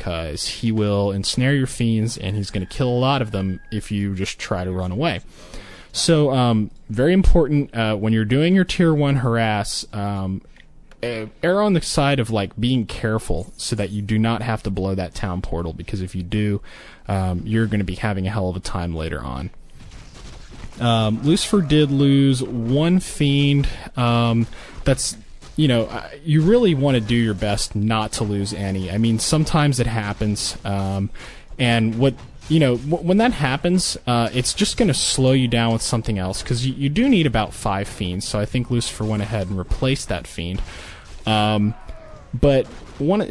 because he will ensnare your fiends, and he's going to kill a lot of them if you just try to run away. So, very important, when you're doing your tier 1 harass, err on the side of, like, being careful so that you do not have to blow that town portal, because if you do, you're going to be having a hell of a time later on. Lucifer did lose 1 fiend. That's, you know, you really want to do your best not to lose any. I mean, sometimes it happens, and what, you know, when that happens, it's just going to slow you down with something else, because you do need about 5 fiends, so I think Lucifer went ahead and replaced that fiend. But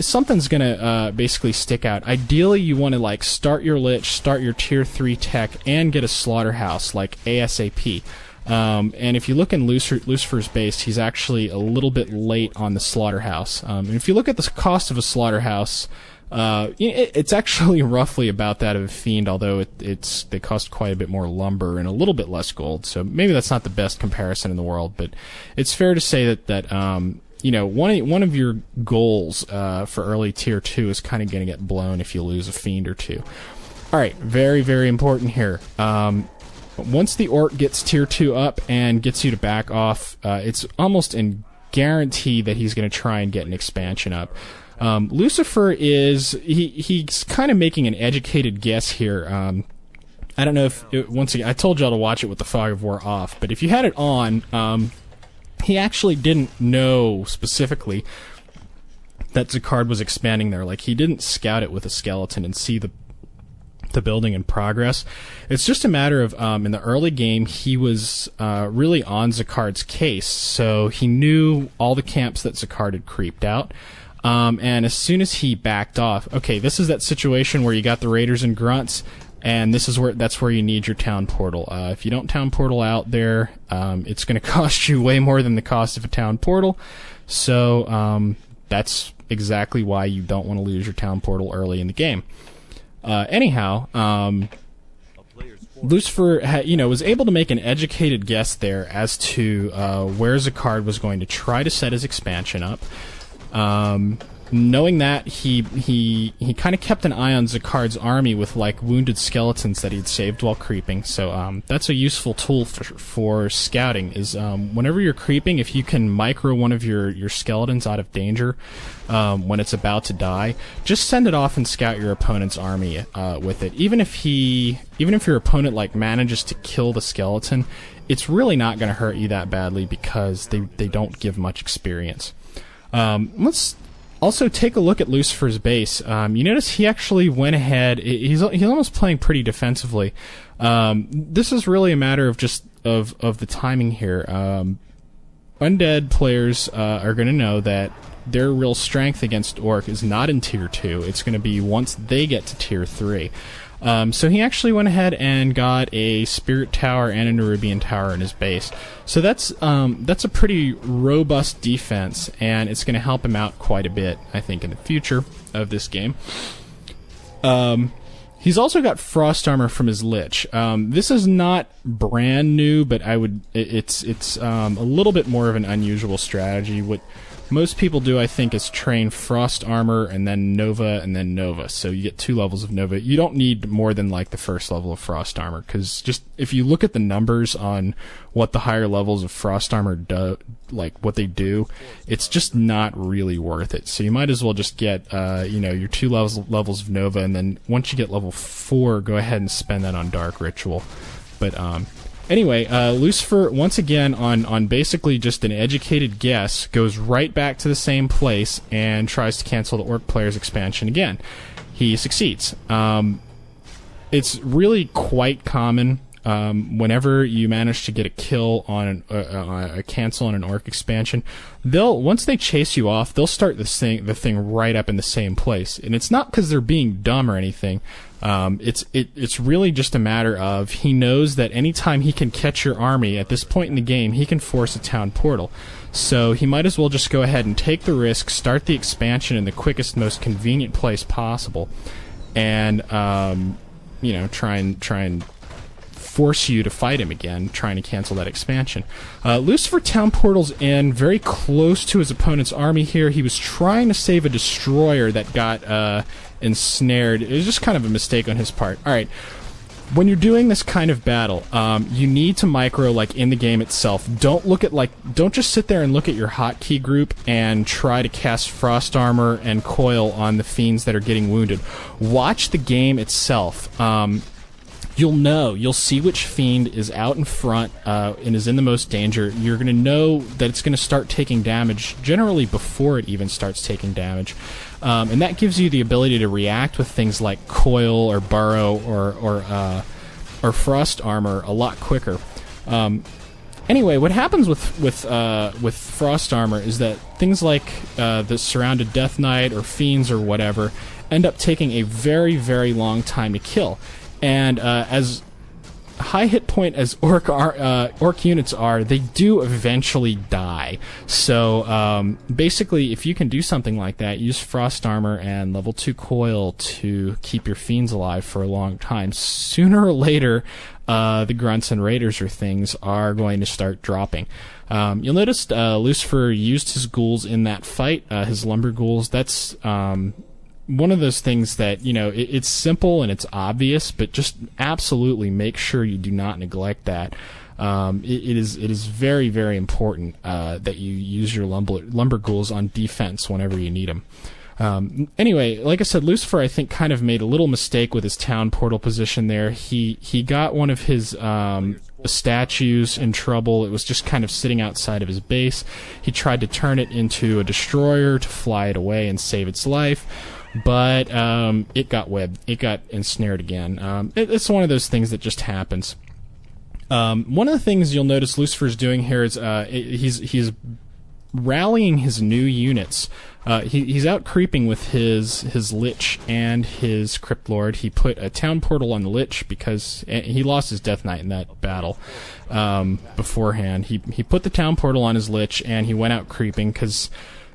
something's going to basically stick out. Ideally, you want to, like, start your Lich, start your tier 3 tech, and get a slaughterhouse, like, ASAP. And if you look in Lucifer's base, he's actually a little bit late on the slaughterhouse. And if you look at the cost of a slaughterhouse, it's actually roughly about that of a fiend, although they cost quite a bit more lumber and a little bit less gold. So maybe that's not the best comparison in the world, but it's fair to say that you know, one of your goals for early tier 2 is kind of going to get blown if you lose a fiend or 2. All right, very, very important here. Once the orc gets tier 2 up and gets you to back off, it's almost a guarantee that he's going to try and get an expansion up. Lucifer he's kind of making an educated guess here. I don't know if once again, I told y'all to watch it with the Fog of War off, but if you had it on, he actually didn't know specifically that Zacard was expanding there. Like, he didn't scout it with a skeleton and see the building in progress. It's just a matter of, in the early game, he was really on Zacard's case, so he knew all the camps that Zacard had creeped out. And as soon as he backed off, okay, this is that situation where you got the Raiders and Grunts, and that's where you need your town portal. If you don't town portal out there, it's going to cost you way more than the cost of a town portal. So that's exactly why you don't want to lose your town portal early in the game. Anyhow, Lucifer was able to make an educated guess there as to where Zacard was going to try to set his expansion up. Knowing that, he kind of kept an eye on Zacard's army with, like, wounded skeletons that he'd saved while creeping. So that's a useful tool for scouting, is whenever you're creeping, if you can micro one of your skeletons out of danger when it's about to die, just send it off and scout your opponent's army with it. Even if your opponent, like, manages to kill the skeleton, it's really not going to hurt you that badly, because they don't give much experience. Let's also take a look at Lucifer's base. You notice he actually went ahead. He's almost playing pretty defensively. This is really a matter of just of the timing here. Undead players are going to know that their real strength against Orc is not in tier 2. It's going to be once they get to tier 3. So he actually went ahead and got a Spirit Tower and a Nerubian Tower in his base. So that's a pretty robust defense, and it's going to help him out quite a bit, I think, in the future of this game. He's also got Frost Armor from his Lich. This is not brand new, but it's a little bit more of an unusual strategy. What most people do, I think, is train Frost Armor and then Nova and then Nova. So you get 2 levels of Nova. You don't need more than, like, the first level of Frost Armor, because just if you look at the numbers on what the higher levels of Frost Armor do, like what they do, it's just not really worth it. So you might as well just get your 2 levels of Nova, and then once you get level 4, go ahead and spend that on Dark Ritual. But anyway, Lucifer, once again, on basically just an educated guess, goes right back to the same place and tries to cancel the Orc player's expansion again. He succeeds. It's really quite common whenever you manage to get a kill on a cancel on an Orc expansion. Once they chase you off, they'll start the thing right up in the same place, and it's not because they're being dumb or anything. It's really just a matter of he knows that anytime he can catch your army at this point in the game, he can force a town portal. So he might as well just go ahead and take the risk, start the expansion in the quickest, most convenient place possible, and try and force you to fight him again, trying to cancel that expansion. Lucifer town portals in very close to his opponent's army here. He was trying to save a destroyer that got ensnared. It was just kind of a mistake on his part. All right. When you're doing this kind of battle, you need to micro like in the game itself. Don't just sit there and look at your hotkey group and try to cast Frost Armor and Coil on the fiends that are getting wounded. Watch the game itself. You'll see which fiend is out in front and is in the most danger. You're going to know that it's going to start taking damage generally before it even starts taking damage. And that gives you the ability to react with things like Coil or Burrow or Frost Armor a lot quicker. Anyway, what happens with Frost Armor is that things like the Surrounded Death Knight or Fiends or whatever end up taking a very, very long time to kill. And as high hit point as orc units are, they do eventually die. So basically, if you can do something like that, use Frost Armor and level 2 Coil to keep your fiends alive for a long time. Sooner or later, the grunts and raiders or things are going to start dropping. You'll notice Lucifer used his ghouls in that fight, his lumber ghouls. That's one of those things that, it's simple and it's obvious, but just absolutely make sure you do not neglect that. It is very, very important that you use your lumber ghouls on defense whenever you need them. Anyway, like I said, Lucifer, I think, kind of made a little mistake with his town portal position there. He got one of his statues in trouble. It was just kind of sitting outside of his base. He tried to turn it into a destroyer to fly it away and save its life. But it got webbed. It got ensnared again. It's one of those things that just happens. One of the things you'll notice Lucifer's doing here is he's rallying his new units. He's out creeping with his Lich and his Crypt Lord. He put a town portal on the Lich because he lost his Death Knight in that battle beforehand. He put the town portal on his Lich and he went out creeping because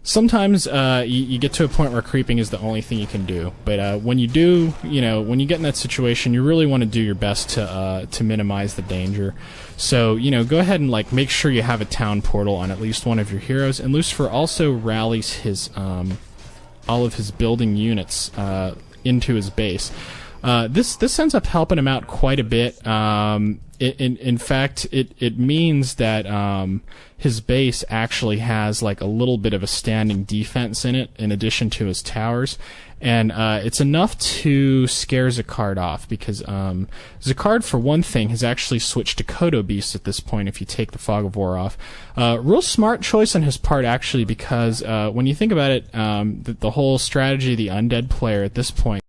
sometimes you get to a point where creeping is the only thing you can do. But when you do, when you get in that situation, you really want to do your best to minimize the danger. So, go ahead and make sure you have a town portal on at least one of your heroes. And Lucifer also rallies his all of his building units into his base. This ends up helping him out quite a bit. In fact, it means that his base actually has a little bit of a standing defense in it, in addition to his towers, and it's enough to scare Zakard off because Zakard, for one thing, has actually switched to Kodo Beast at this point. If you take the Fog of War off, real smart choice on his part actually, because when you think about it, the whole strategy of the undead player at this point